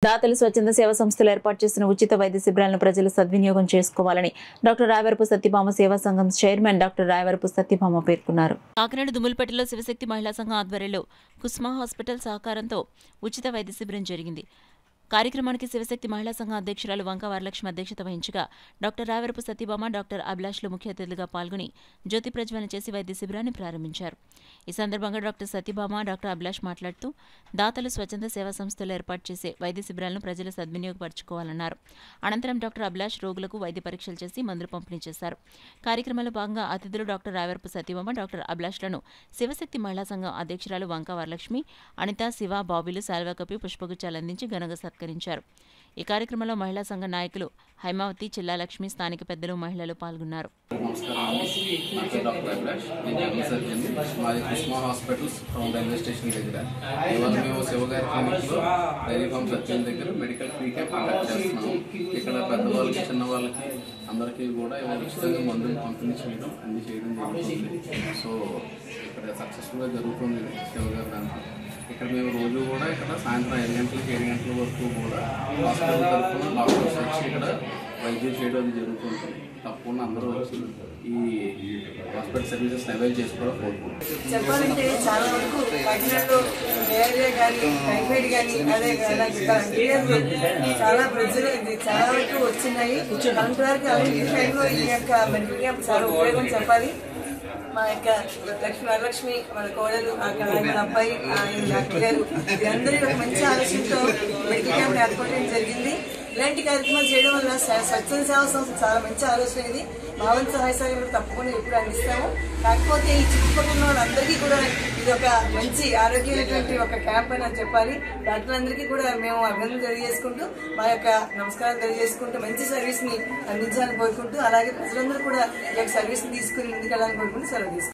దాతలు స్వచ్ఛంద సేవా సంస్థలు ఏర్పాటు చేసిన ఉచిత వైద్య శిబిరాలను ప్రజలు సద్వినియోగం చేసుకోవాలని డాక్టర్ రాయవరపు సత్యభామ సేవా సంఘం చైర్మన్ డాక్టర్ రాయవరపు సత్యభామ పేర్కొన్నారు. కాకినాడ దుమ్ములపేటలో శివశక్తి మహిళా సంఘం ఆధ్వర్యంలో కుస్మా హాస్పిటల్ సహకారంతో ఉచిత వైద్య శిబిరం జరిగింది. కార్యక్రమానికి శివశక్తి మహిళా సంఘం అధ్యక్షురాలు వంక వరలక్ష్మి అధ్యక్షత వహించగా డాక్టర్ రాయవరపు సత్యభామ, డాక్టర్ అభిలాష్లు ముఖ్య అతిథులుగా పాల్గొని జ్యోతి ప్రజ్వలన చేసి వైద్య శిబిరాన్ని ప్రారంభించారు. ఈ సందర్భంగా డాక్టర్ సత్యభామ, డాక్టర్ అభిలాష్ మాట్లాడుతూ దాతలు స్వచ్ఛంద సేవా సంస్థలు ఏర్పాటు చేసే వైద్య శిబిరాలను ప్రజలు సద్వినియోగపరచుకోవాలన్నారు. అనంతరం డాక్టర్ అభిలాష్ రోగులకు వైద్య పరీక్షలు చేసి మందులు పంపిణీ చేశారు. కార్యక్రమంలో భాగంగా అతిథులు డాక్టర్ రాయవరపు సత్యభామ, డాక్టర్ అభిలాష్లను శివశక్తి మహిళా సంఘం అధ్యక్షురాలు వంక వరలక్ష్మి, అనిత, శివ, బాబులు శాల్వా కప్పి పుష్పగుచ్చాలు అందించి ఘనంగా సత్కరించారు. ఈ కార్యక్రమంలో మహిళా సంఘ నాయకులు హైమావతి, చిల్లాలక్ష్మి, స్థానిక పెద్దలు, మహిళలు పాల్గొన్నారు. ఇక్కడ పెద్దవాళ్ళకి, చిన్న వాళ్ళకి అందరికీ కూడా ఉచితంగా మందులు పంపిణీ చేయడం అన్ని చేయడం జరుగుతుంది. సో ఇక్కడ సక్సెస్ఫుల్గా జరుగుతుంది శివగారి దాంట్లో. ఇక్కడ మేము రోజు కూడా ఇక్కడ సాయంత్రం 5 గంటలకి 7 గంటల వరకు కూడా హాస్పిటల్ తరఫున డాక్టర్స్ వచ్చి ఇక్కడ వైద్యం చేయడం జరుగుతుంది. తప్పకుండా అందరూ వచ్చి ఈ హాస్పిటల్ సర్వీసెస్ అవైల్ చేసుకోవడం కోరుకుంటున్నాం. చెప్పాలంటే చాలా వరకు కాకినాడలో డయేరియా కానీ, టైఫాయిడ్ కానీ, అదే చాలా ప్రజలు చాలా వరకు వచ్చినాయి. అలాంటి వారికి అలాంటి టైంలో ఈ యొక్క మెడికల్ క్యాంప్ చాలా ఉపయోగం చెప్పాలి. మా యొక్క వరలక్ష్మి, మన కోడలు, ఆయన అబ్బాయి, ఆయన డాక్టర్ గారు అందరూ ఒక మంచి ఆలోచనతో మెడికల్ క్యాంప్ ఏర్పాటు చేయడం జరిగింది. ఇలాంటి కార్యక్రమాలు చేయడం వల్ల స్వచ్ఛంద సేవా సంస్థ చాలా మంచి ఆలోచన. ఇది భావన సహాయ సహకారం తప్పకుండా ఎప్పుడు అందిస్తాము. కాకపోతే ఈ చుట్టుపక్కల వాళ్ళందరికీ కూడా ఇది ఒక మంచి ఆరోగ్యమైనటువంటి ఒక క్యాంప్ అని చెప్పాలి. డాక్టర్లందరికీ కూడా మేము అభినందన తెలియజేసుకుంటూ, మా యొక్క నమస్కారం తెలియజేసుకుంటూ, మంచి సర్వీస్ ని అందించాలని కోరుకుంటూ, అలాగే ప్రజలందరూ కూడా ఈ యొక్క సర్వీస్ ని తీసుకుని ముందుకెళ్ళాలని కోరుకుంటూ సెలవు తీసుకుంటాం.